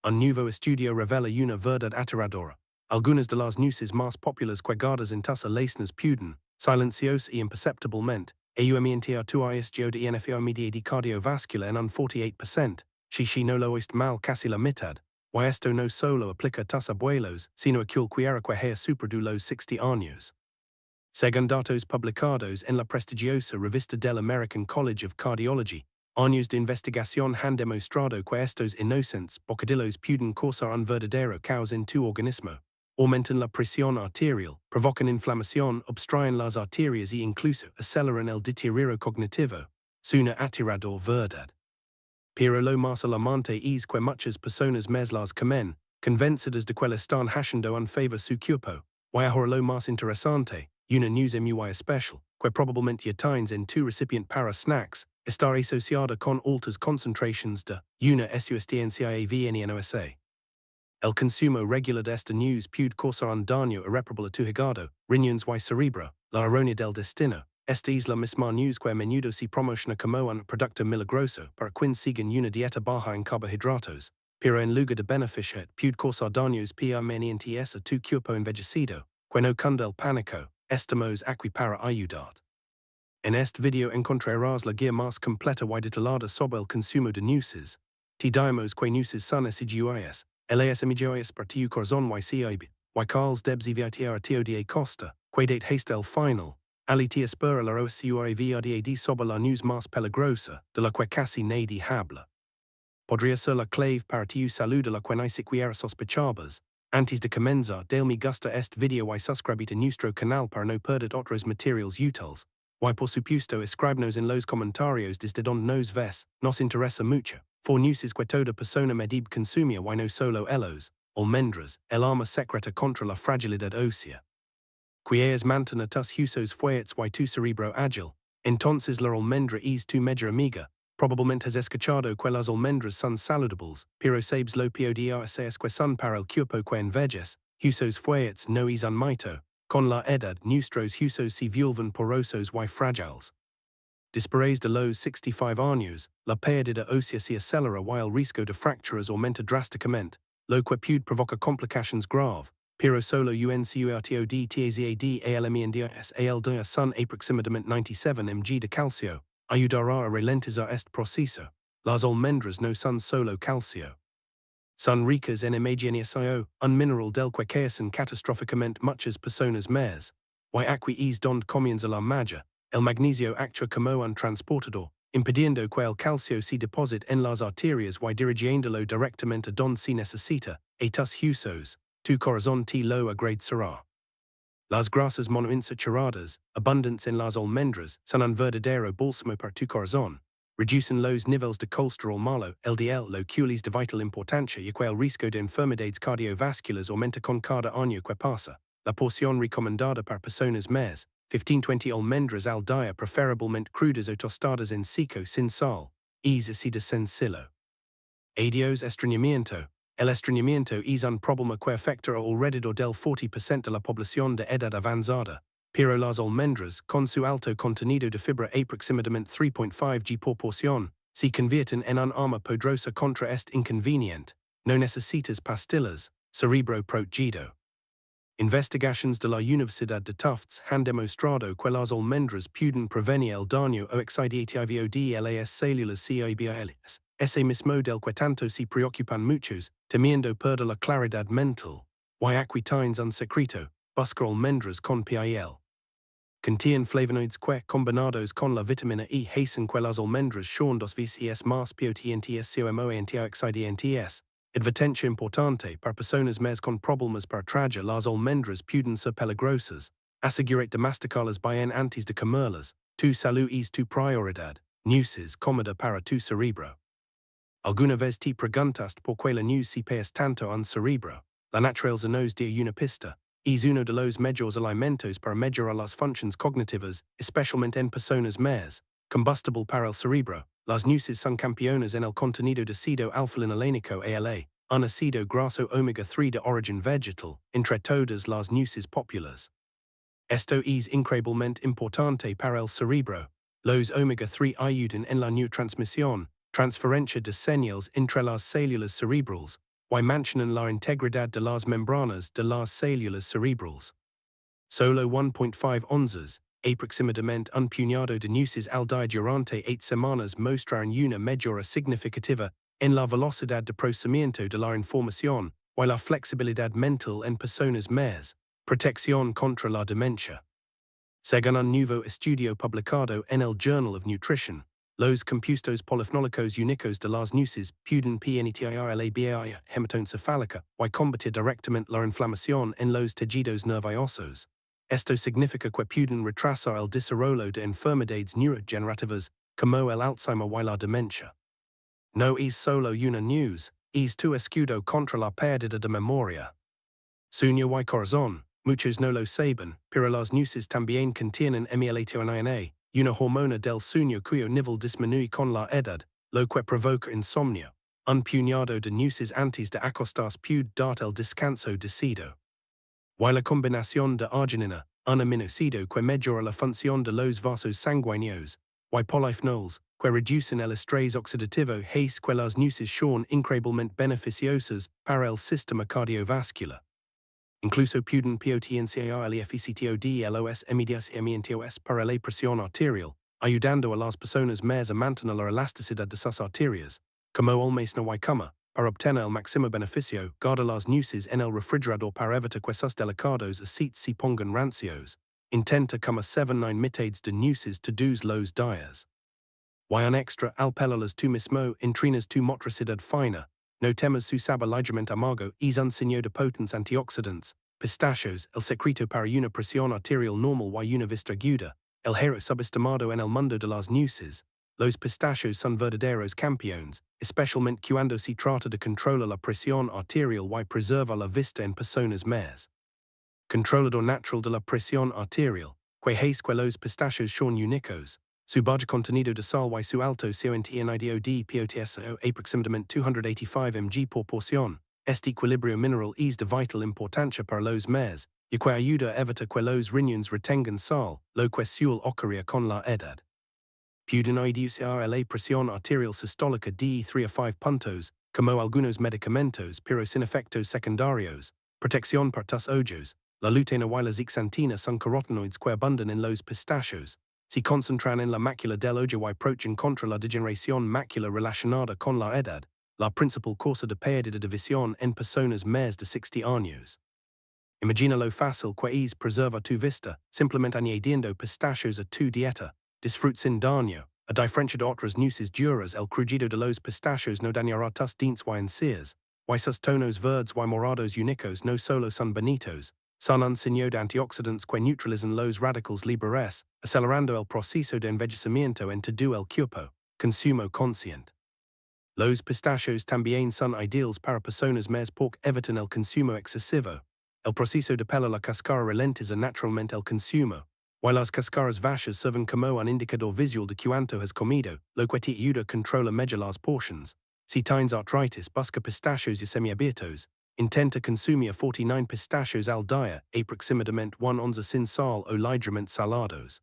Speaker 1: Un nuevo estudio revela una verdad aterradora. Algunas de las newses más populares guardadas en tus almacenes pueden, silenciosas y imperceptiblemente, aumentar tu riesgo de enfermedad cardiovascular en un 48%, si no lo es mal casi la mitad, y esto no solo aplica a tus abuelos, sino a cualquiera que haya superado los 60 años. Según datos publicados en la prestigiosa revista del American College of Cardiology, años de investigación han demostrado que estos inocentes bocadillos pueden causar un verdadero caos en tu organismo. aumentan la presión arterial, provocan inflamación, obstruyen las arterias e incluso aceleran el deterioro cognitivo, suna aterrador verdad. Pero lo más alarmante es que muchas personas más las comen, convencidas de que están haciendo un favor su cuerpo, y ahora lo más interesante, una news muy especial, que probablemente ya tienes en tu recipient para snacks, está asociada con altas concentrations de una sustancia venenosa. El consumo regular de esta news puede causar un daño irreparable a tu hígado, riñones y cerebro, la ironía del destino. Esta es la misma news que a menudo se promociona como un producto milagroso para quien siguen una dieta baja en carbohidratos, pero en lugar de beneficiar puede causar daños permanentes a tu cuerpo envejecido, que no cunda el pánico, estamos aquí para ayudar. En este video encontrarás la guía más completa y detallada sobre el consumo de nueces. Te damos que nueces son assiduas, las amigas para tu corazón y cerebro, y calls debs evitar a toda costa, que date haste el final. Ali te espera la verdad sobre la news más peligrosa, de la que casi nadie habla. Podría ser la clave para tu salud de la que ni siquiera sospechabas. Antes de comenzar, dale me gusta este video y suscríbete a nuestro canal para no perder otros materiales útiles. Y por supuesto escríbenos en los comentarios desde donde nos ves, nos interesa mucho. For newses que toda persona medib consumir y no solo ellos, almendras, el arma secreta contra la fragilidad ósea. Quieres mantener tus huesos fuertes y tu cerebro ágil, entonces la almendra es tu mejor amiga. Probablemente has escuchado que las almendras son saludables, pero sabes lo podías es que son para el cuerpo que envejes, huesos fuertes no es un mito. Con la edad, nuestros huesos se vuelven porosos y frágiles. Después de los 65 años, la pérdida ósea se acelera y el riesgo de fracturas aumenta drásticamente, lo que puede provocar complicaciones graves, pero solo UNCURTODTAZADALMENDAS son aproximadamente 97 mg de calcio, ayudará a ralentizar este proceso. Las almendras no son solo calcio. Son ricas en magnesio, un mineral del que carecen catastróficamente muchas personas más. Y aquí es donde comienza la magia. El magnesio actúa como un transportador, impidiendo que el calcio se deposite en las arterias y dirigiéndolo directamente a donde se necesita, a tus huesos. Tu corazón te lo agradecerá. Las grasas monoinsaturadas, abundantes en las almendras, son un verdadero bálsamo para tu corazón. Reducen los niveles de colesterol malo, LDL, lo cuales de vital importancia y que el riesgo de enfermedades cardiovasculares aumenta con cada año que pasa. La porción recomendada para personas más, 15-20 almendras al día preferiblemente crudas o tostadas en seco sin sal. Es así de sencillo. Adiós estreñimiento. El estreñimiento es un problema que afecta a alrededor del 40% de la población de edad avanzada, pero las almendras, con su alto contenido de fibra aproximadamente 3.5 g por porción, se convierten en un arma poderosa contra este inconveniente. No necesitas pastillas, cerebro protegido. Investigaciones de la Universidad de Tufts han demostrado que las almendras pueden prevenir el daño o excitativo de las células cerebrales. Ese mismo del que tanto se preocupan muchos, temiendo perder la claridad mental. Y aquí tienes un secreto, busca almendras con piel. Contienen flavonoides que, combinados con la vitamina E, hacen que las almendras sean dos veces más potentes como antioxidantes. Advertencia importante para personas más con problemas para tragar las almendras pueden ser peligrosas. Asegúrate de masticarlas bien antes de comerlas. Tu salud es tu prioridad. Nueces comida para tu cerebro. ¿Alguna vez te preguntaste por qué la news se pesa tanto en cerebro? La naturaleza nos da una pista. Es uno de los mejores alimentos para mejorar las funciones cognitivas, especialmente en personas más. Combustible para el cerebro. Las nueces son campeonas en el contenido de ácido alfa-linolénico ALA, un ácido graso omega 3 de origen vegetal, entre todas las nueces populares. Esto es increíblemente importante para el cerebro. Los omega 3 ayudan en la neurotransmisión, transferencia de señales entre las células cerebrales, y mantienen la integridad de las membranas de las células cerebrales. Solo 1.5 onzas, aproximadamente un puñado de nueces al día durante 8 semanas mostraron una mejora significativa en la velocidad de procesamiento de la información y la flexibilidad mental en personas más. Protección contra la demencia. Según un nuevo estudio publicado en el Journal of Nutrition, Los compuestos polifenolicos únicos de las nueces pueden penetrar hematoencefálica y combatir directamente la inflamación en los tejidos nerviosos. Esto significa que pueden retrasar el desarrollo de enfermedades neurodegenerativas como el Alzheimer y la demencia. No es solo una news, es tu escudo contra la pérdida de memoria. Sueño y corazón, muchos no lo saben, pero las nueces también contienen melatoninina, una hormona del sueño cuyo nivel disminuye con la edad, lo que provoca insomnio. Un puñado de nueces antes de acostarse puede dar el descanso deseado. Y la combinación de arginina, un aminoácido que mejora la función de los vasos sanguíneos, y polifenols, que reducen el estrés oxidativo, hace que las nueces sean increíblemente beneficiosas para el sistema cardiovascular. Incluso pueden potenciar el efecto de los medicamentos para la presión arterial, ayudando a las personas más a mantener la elasticidad de sus arterias. Como almacenar y cama, para obtener el máximo beneficio, guarda las nueces en el refrigerador para evitar que sus delicados aceites se pongan rancios. Intenta comer 7-9 mitades de nueces todos los días. Y un extra al pelarlas tú mismo entrenas tu motricidad fina. No temas su sabor ligeramente amargo es un signo de potentes antioxidantes. Pistachos, el secreto para una presión arterial normal y una vista aguda. El héroe subestimado en el mundo de las nueces. Los pistachos son verdaderos campeones, especialmente cuando se trata de controlar la presión arterial y preservar la vista en personas más. Controlador natural de la presión arterial, que hace que los pistachos son únicos. Su bajo contenido de sal y su alto contenido de potasio aproximadamente 285 mg por porción. Este equilibrio mineral es de vital importancia para los más, y que ayuda a evitar que los riñones retengan sal, lo que suele ocurrir con la edad. Pueden reducir la presión arterial sistólica de 3 a 5 puntos, como algunos medicamentos, pero sin efectos secundarios. Protección para tus ojos. La luteína y la zeaxantina son carotenoides que abundan en los pistachos. Se concentran en la mácula del ojo y protegen contra la degeneración macular relacionada con la edad, la principal causa de pérdida de visión en personas más de 60 años. Imagina lo fácil que es preservar tu vista, simplemente añadiendo pistachos a tu dieta. Disfrut sin daño. A diferencia de otras nueces duras, el crujido de los pistachos no dañará tus dientes y encías. Y sus tonos verdes y morados únicos no solo son bonitos, son un signo de antioxidantes que neutralizan los radicales libres, acelerando el proceso de envejecimiento en todo el cuerpo. Consumo consciente. Los pistachos también son ideales para personas más porque evitan el consumo excesivo. El proceso de pelar la cáscara ralentiza naturalmente el consumo. Y las cáscaras vacías sirven como un indicador visual de cuánto has comido, lo que te ayuda a controlar mejor las porciones. Si tienes artritis, busca pistachos y semiabiertos. Intenta consumir 49 pistachos al día, aproximadamente 1 onza sin sal o ligeramente salados.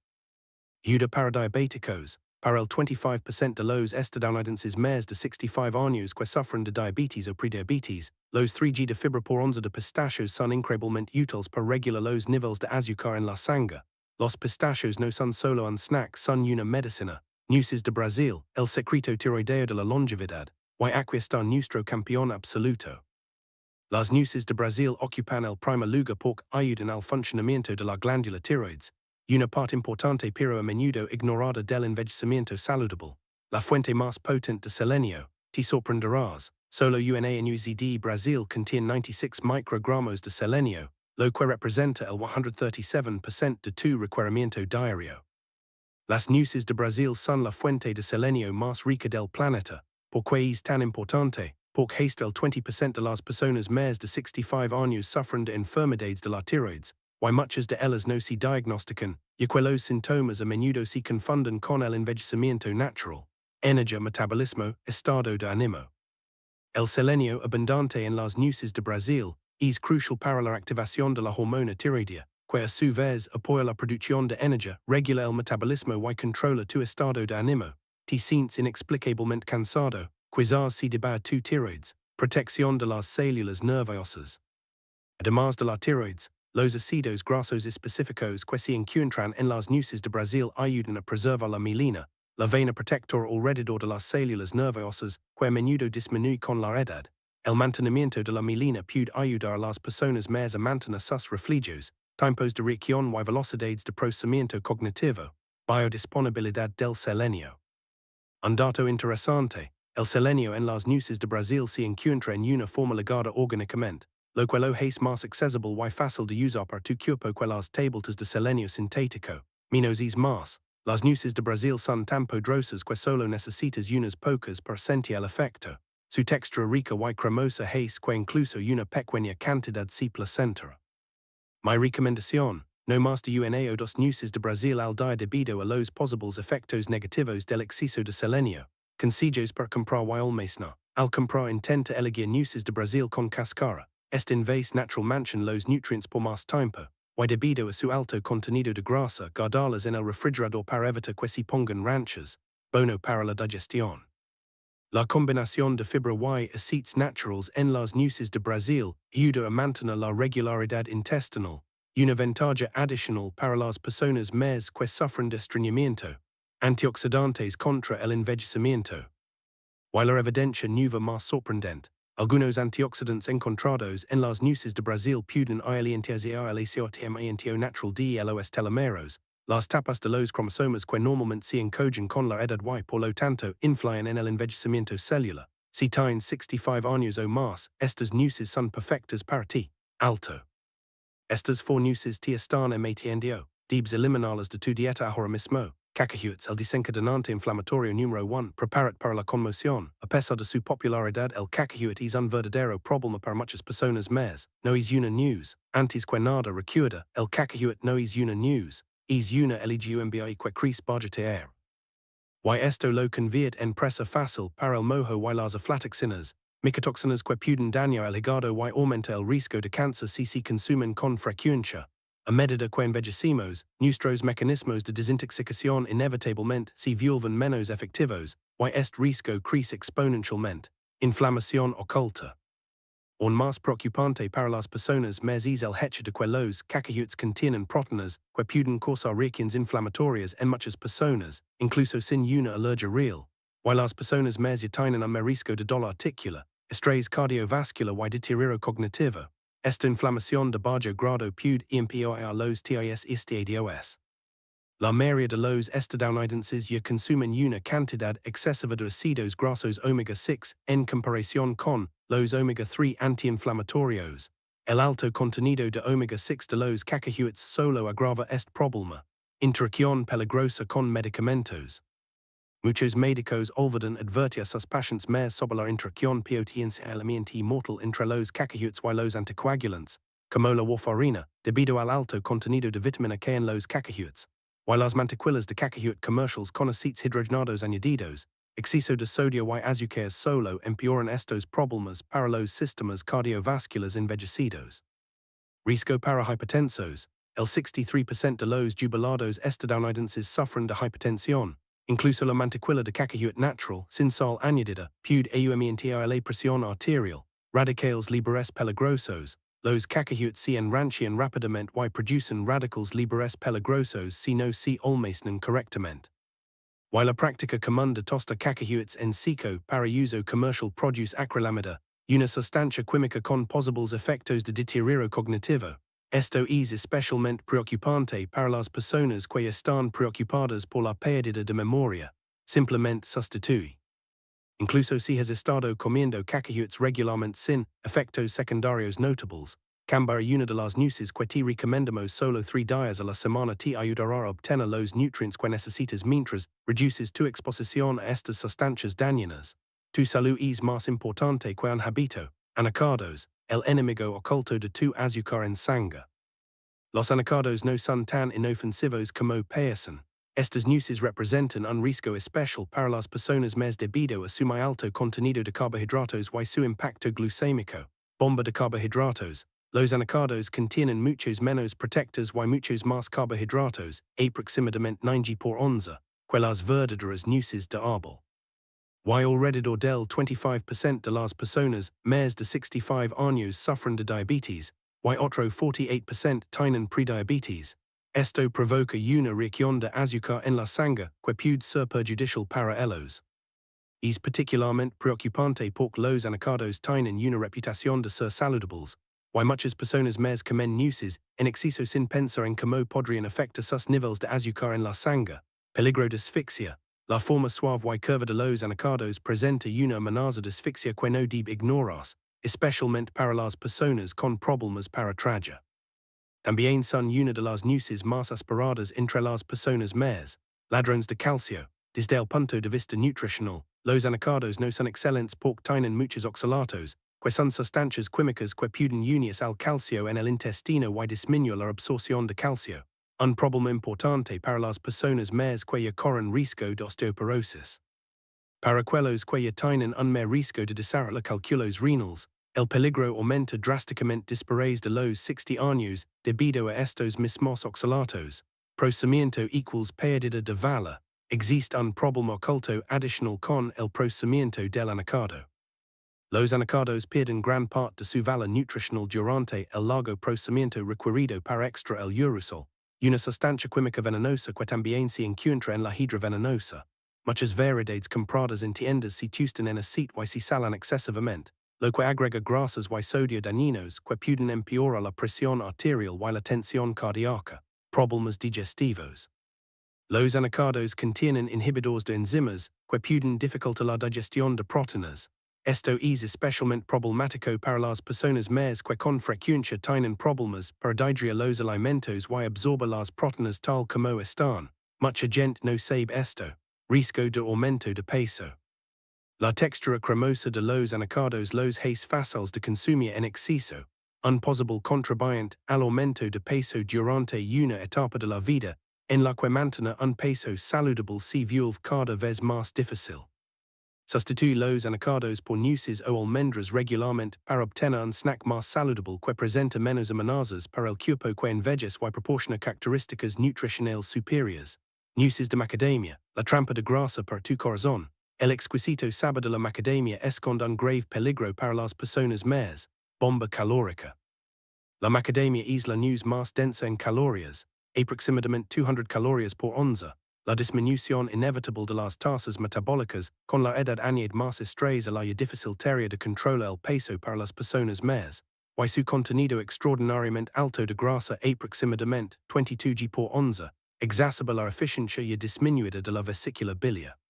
Speaker 1: Ayuda para diabéticos. Para el 25% de los estadounidenses más de 65 años que sufren de diabetes o prediabetes, los 3G de fibra por onza de pistachos son increíblemente útiles para regular los niveles de azúcar en la sangre. Los pistachos no son solo un snack, son una medicina. Nueces de Brasil, el secreto tiroideo de la longevidad, y aquí está nuestro campeón absoluto. Las nueces de Brasil ocupan el primer lugar porque ayudan al funcionamiento de la glándula tiroides, una parte importante pero a menudo ignorada del envejecimiento saludable. La fuente más potente de selenio, te sorprenderás, solo una nuez de Brasil contiene 96 microgramos de selenio, lo que representa el 137% de tu requerimiento diario. Las nueces de Brasil son la fuente de selenio más rica del planeta. ¿Por qué es tan importante? Porque hasta el 20% de las personas más de 65 años sufren de enfermedades de la tiroides, y muchas de ellas no se diagnostican, y que los síntomas a menudo se confunden con el envejecimiento natural. Energía, metabolismo, estado de ánimo. El selenio abundante en las nueces de Brasil es crucial para la activación de la hormona tiroidea, que a su vez apoya la producción de energía, regula el metabolismo y controla tu estado de ánimo. Te sientes inexplicablemente cansado, quizás se deba a tu tiroides, protección de las células nerviosas. Además de la tiroides, los ácidos grasos específicos que se encuentran en las nueces de Brasil ayudan a preservar la mielina, la vena protectora alrededor de las células nerviosas, que a menudo disminuye con la edad. El mantenimiento de la mielina puede ayudar a las personas más a mantener sus reflejos, tiempos de reacción y velocidades de procesamiento cognitivo. Biodisponibilidad del selenio. Un dato interessante, el selenio en las nueces de Brasil se encuentra en una forma legada orgánicamente, lo cual lo hace más accesible y fácil de usar para tu cuerpo que las tabletas de selenio sintético. Menos es más. Las nueces de Brasil son tan poderosas que solo necesitas unas pocas para sentir el efecto. Su textura rica y cremosa hace que incluso una pequeña cantidad se placentera. Mi recomendación, no más de una o dos nueces de Brasil al día debido a los posibles efectos negativos del exceso de selenio. Consejos para comprar y almacenar. Al comprar intenta elegir nueces de Brasil con cáscara. Este vez natural manchen los nutrientes por más tiempo. Y debido a su alto contenido de grasa, guardarlas en el refrigerador para evitar que se pongan ranchas. Bono para la digestión. La combinación de fibra y aceites naturales en las nueces de Brasil ayuda a mantener la regularidad intestinal, una ventaja adicional para las personas más que sufren de estreñimiento. Antioxidantes contra el envejecimiento. Y la evidencia nueva más sorprendente. Algunos antioxidantes encontrados en las nueces de Brasil pueden alientar el sortimiento natural de los telomeros, las tapas de los cromosomas que normalmente se encogen con la edad y por lo tanto influyen en el envejecimiento celular. Si tienes 65 años o más, estas nueces son perfectas para ti. Alto. Estas 4 nueces te están emitiendo. Debes eliminarlas de tu dieta ahora mismo. Cacahuetes, el desencadenante inflamatorio número 1, preparat para la conmoción. A pesar de su popularidad, el cacahuete es un verdadero problema para muchas personas más. No es una news. Antes que nada recuerda, el cacahuete no es una news. Es una elegumbre que crece budgetear. Y esto lo convierte en presa fácil para el mojo y las aflatoxinas, micotoxinas que pueden dañar el hígado y aumenta el riesgo de cáncer si se consumen con frecuencia. A medida que envejecemos, nuestros mecanismos de desintoxicación inevitablemente se vuelven menos efectivos, y este riesgo crece exponencialmente. Inflamación oculta. Aún más preocupante para las personas más es el hecho de que los cacahuetes contienen proteínas que pueden causar reacciones inflamatorias en muchas personas, incluso sin una alergia real. Y las personas más tienen un riesgo de dolor articular, estrés cardiovascular y deterioro cognitivo. Esta inflamación de bajo grado puede empeorar los TIS estados. La mayoría de los estadounidenses ya consumen una cantidad excesiva de ácidos grasos omega 6 en comparación con los omega 3 antiinflamatorios. El alto contenido de omega 6 de los cacahuetes solo agrava este problema. Interacción peligrosa con medicamentos. Muchos médicos olvidan advertir a sus pacientes más sobre la interacción potencialmente mortal entre los cacahuetes y los anticoagulantes, como la warfarina, debido al alto contenido de vitamina K en los cacahuetes. Y las mantequillas de cacahuete commercials con aceites hidrogenados añadidos, exceso de sodio y azúcares solo empeoran estos problemas para los sistemas cardiovasculares envejecidos. Riesgo para hipertensos. El 63% de los jubilados estadounidenses sufren de hipertensión. Incluso la mantequilla de cacahuete natural, sin sal añadida, puede aumentar la presión arterial. Radicales libres peligrosos. Los cacahuetes se enranchan rápidamente y producen radicales libres peligrosos si no se almacenan correctamente. Y la práctica común de tostar cacahuetes en seco para uso comercial produce acrylamida, una sustancia química con posibles efectos de deterioro cognitivo. Esto es especialmente preocupante para las personas que están preocupadas por la pérdida de memoria. Simplemente sustituye. Incluso si has estado comiendo cacahuetes regularmente sin efectos secundarios notables, cambiar una de las nueces que te recomendamos solo 3 días a la semana te ayudará a obtener los nutrientes que necesitas mientras reduces tu exposición a estas sustancias dañinas. Tu salud es más importante que un hábito. Anacardos, el enemigo oculto de tu azúcar en sangre. Los anacardos no son tan inofensivos como parecen. Estas nueces representan un riesgo especial para las personas más debido a su muy alto contenido de carbohidratos y su impacto glucémico. Bomba de carbohidratos. Los anacardos contienen muchos menos protectores y muchos más carbohidratos, aproximadamente 90 por 11, que las verdaderas nueces de árbol. Y alrededor del 25% de las personas más de 65 años sufren de diabetes, y otro 48% tienen prediabetes. Esto provoca una reacción de azúcar en la sangre que puede ser perjudicial para ellos. Es particularmente preocupante porque los anacardos tienen una reputación de ser saludables, y muchas personas más comen nueces en exceso sin pensar en cómo podrían afectar sus niveles de azúcar en la sangre. Peligro de asfixia. La forma suave y curva de los anacardos presenta una amenaza de asfixia que no debe ignoras, especialmente para las personas con problemas para tragar. También son una de las nueces más esperadas entre las personas más ladrones de calcio. Desde el punto de vista nutricional, los anacardos no son excelentes porque tienen muchos oxalatos, que son sustancias químicas que pueden unirse al calcio en el intestino y disminuir la absorción de calcio. Un problema importante para las personas más que corren riesgo de osteoporosis. Para aquellos que tienen un más riesgo de desarrollar cálculos renales, el peligro aumenta drásticamente después de los 60 años debido a estos mismos oxalatos. Procesamiento equals pérdida de valor. Existe un problema oculto adicional con el procesamiento del anacardo. Los anacardos pierden gran parte de su valor nutricional durante el largo procesamiento requerido para extraer el urusol, una sustancia química venenosa que también se encuentra en la hidra venenosa. Muchas variedades compradas en tiendas se tostan en aceite y se salan excesivamente, lo que agrega grasas y sodio dañinos que pueden empeorar la presión arterial y la tensión cardíaca, problemas digestivos. Los anacardos contienen inhibidores de enzimas que pueden dificultar la digestión de proteínas. Esto es especialmente problemático para las personas más que con frecuencia tienen problemas para digerir los alimentos y absorber las proteínas tal como están. Mucha gente no sabe esto. Riesgo de aumento de peso. La textura cremosa de los anacardos los hace fáciles de consumir en exceso. Un posible contribuyente al aumento de peso durante una etapa de la vida, en la que mantener un peso saludable se vuelve cada vez más difícil. Sustituye los anacardos por nueces o almendras regularmente para obtener un snack más saludable que presenta menos amenazas para el cuerpo que envejece y proporciona características nutricionales superiores. Nueces de macadamia, la trampa de grasa para tu corazón. El exquisito sabor de la macadamia esconde un grave peligro para las personas más. Bomba calórica. La macadamia es la nuez más densa en calorías, aproximadamente 200 calorías por onza. La disminución inevitable de las tasas metabólicas con la edad añade más estrés a la difícil tarea de controlar el peso para las personas más, y su contenido extraordinariamente alto de grasa aproximadamente 22 g por onza, exacerba la eficiencia y disminuida de la vesícula biliar.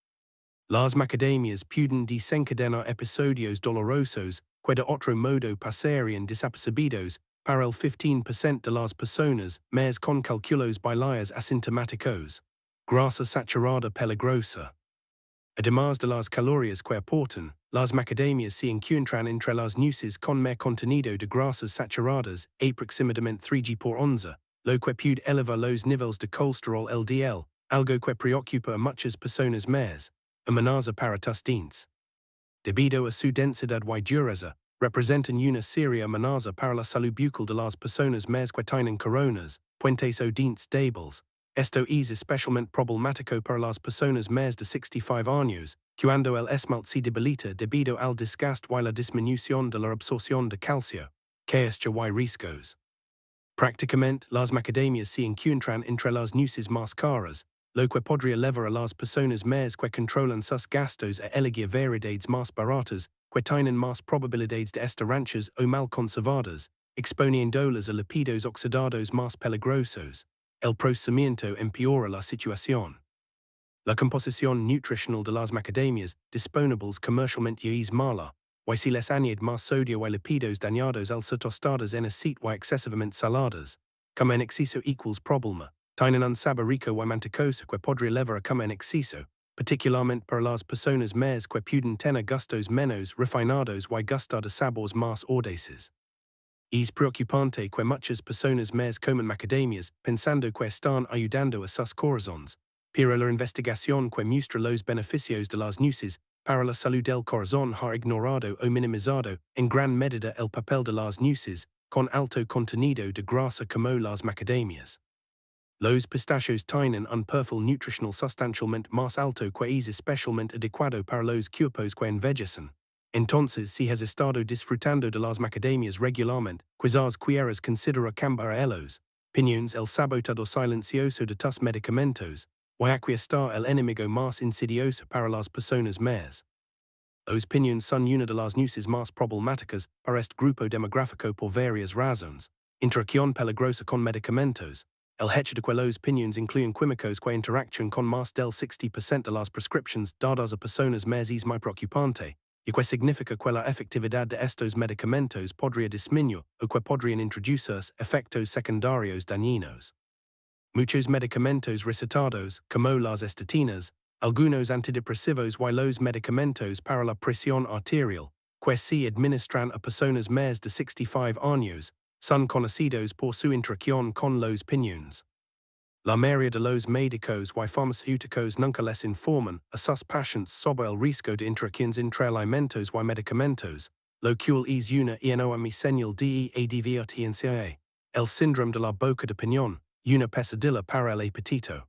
Speaker 1: Las macadamias pueden desencadenar episodios dolorosos que de otro modo pasarían desapercibidos para el 15% de las personas más con cálculos biliares asintomáticos. Grasa saturada peligrosa. Además de las calorías que aportan, las macadamias se encuentran entre las nueces con más contenido de grasas saturadas, aproximadamente 3 g por onza, lo que puede elevar los niveles de colesterol LDL, algo que preocupa a muchas personas más. Amenaza para tus dientes. Debido a su densidad y dureza, representan una seria amenaza para la salud bucal de las personas más que tienen coronas, puentes o dientes débiles. Esto es especialmente problemático para las personas más de 65 años, cuando el esmalte se debilita debido al desgaste y la disminución de la absorción de calcio, que es y riesgos. Prácticamente, las macadamias se encuentran entre las nueces más caras, lo que podría llevar a las personas más que controlan sus gastos a elegir variedades más baratas que tienen más probabilidades de estar ranchas o mal conservadas, exponiéndolas a lípidos oxidados más peligrosos. El procesamiento empeora la situación. La composición nutricional de las macadamias disponibles comercialmente es mala, y se les añade más sodio y lípidos dañados al ser tostadas en aceite y excesivamente saladas. Comer en exceso equals problema. Tienen un sabor rico y mantecoso que podría llevar a comer en exceso, particularmente para las personas más que pueden tener gustos menos refinados y gustar de sabores más audaces. Es preocupante que muchas personas más comen macadamias pensando que están ayudando a sus corazones, pero la investigación que muestra los beneficios de las nueces para la salud del corazón ha ignorado o minimizado en gran medida el papel de las nueces con alto contenido de grasa como las macadamias. Los pistachos tienen un perfil nutricional sustancialmente más alto que es especialmente adecuado para los cuerpos que envejecen. Entonces, si has estado disfrutando de las macadamias regularmente, quizás quieras considerar cambiar ellos. Piñones el sabotador silencioso de tus medicamentos, y aquí está el enemigo más insidioso para las personas más. Los piñones son una de las nueces más problemáticas para este grupo demográfico por varias razones. Interacción peligrosa con medicamentos. El hecho de que los opinions incluyen químicos que interactúan con más del 60% de las prescripciones dadas a personas más es muy preocupante, y que significa que la efectividad de estos medicamentos podría disminuir o que podrían introducirse efectos secundarios dañinos. Muchos medicamentos recetados, como las estatinas, algunos antidepresivos y los medicamentos para la presión arterial, que se administran a personas más de 65 años, son conocidos por su interacción con los piñones. La mayoría de los médicos y farmacéuticos nunca les informan a sus pacientes sobre el riesgo de interacciones entre alimentos y medicamentos, lo cual es una enorme señal de advertencia. El síndrome de la boca de piñón, una pesadilla para el apetito.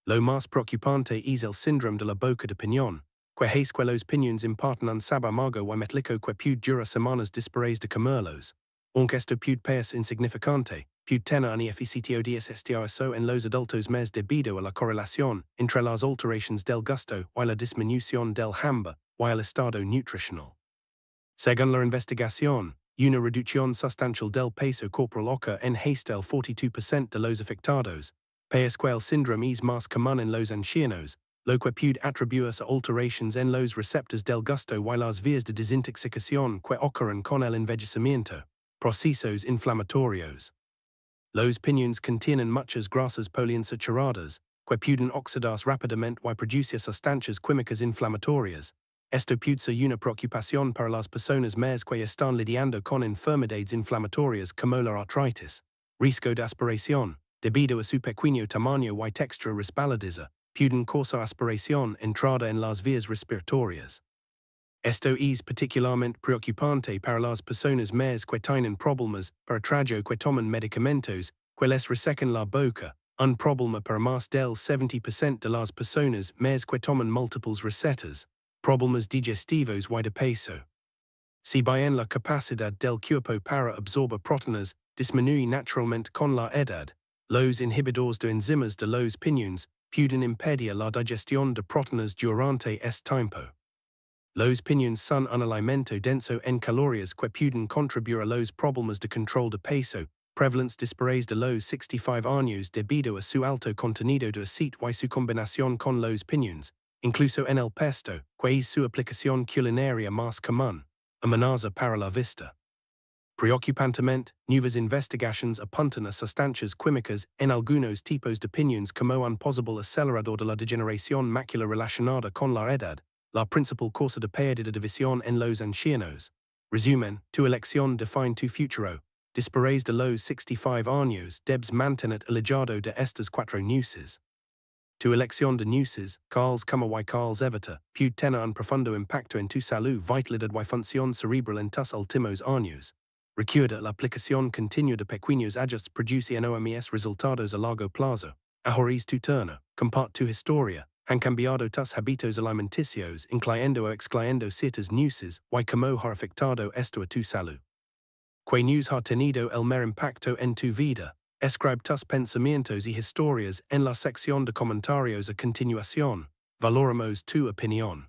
Speaker 1: Lo más preocupante es el síndrome de la boca de piñón, que es que los piñones imparten un sabor amargo y metálico que puede durar semanas después de comerlos. Aunque esto puede parecer insignificante, puede tener un efecto desastroso en los adultos más debido a la correlación entre las alteraciones del gusto y la disminución del hambre y el estado nutricional. Según la investigación, una reducción sustancial del peso corporal ocurre en hasta el 42% de los afectados, país que el síndrome es más común en los ancianos, lo que puede atribuirse a alteraciones en los receptores del gusto y las vías de desintoxicación que ocurren con el envejecimiento, procesos inflamatorios. Los piñones contienen muchas grasas poliinsaturadas, que pueden oxidarse rápidamente y producir sustancias químicas inflamatorias. Esto puede ser una preocupación para las personas más que están lidiando con enfermedades inflamatorias como la artritis. Riesgo de aspiración, debido a su pequeño tamaño y textura resbaladiza, pueden causar aspiración entrada en las vías respiratorias. Esto es particularmente preocupante para las personas más que tienen problemas para trago que toman medicamentos que les resecan la boca, un problema para más del 70% de las personas más que toman múltiples recetas, problemas digestivos y de peso. Si bien la capacidad del cuerpo para absorber proteínas disminuye naturalmente con la edad, los inhibidores de enzimas de los piñones pueden impedir la digestión de proteínas durante este tiempo. Los piñones son un alimento denso en calorías que pueden contribuir a los problemas de control de peso, prevalentes después de los 65 años debido a su alto contenido de aceite y su combinación con los piñones, incluso en el pesto, que es su aplicación culinaria más común, amenaza para la vista. Preocupantemente, nuevas investigaciones apuntan a sustancias químicas en algunos tipos de piñones como un posible acelerador de la degeneración macular relacionada con la edad, la principal causa de pérdida de visión en los ancianos. Resumen, tu elección define tu futuro. Después de los 65 años, debes mantener alejado de estas cuatro nueces. Tu elección de nueces, cuales como y cuales evita, puede tener un profundo impacto en tu salud, vitalidad y función cerebral en tus últimos años. Recuerda, la aplicación continua de pequeños ajustes produce enormes resultados a largo plazo. Ahora es tu turno. Comparte tu historia. Han cambiado tus hábitos alimenticios, incluyendo o excluyendo ciertas nueces, y cómo ha afectado esto a tu salud. ¿Qué news ha tenido el mayor impacto en tu vida? Escribe tus pensamientos y historias en la sección de comentarios a continuación. Valoramos tu opinión.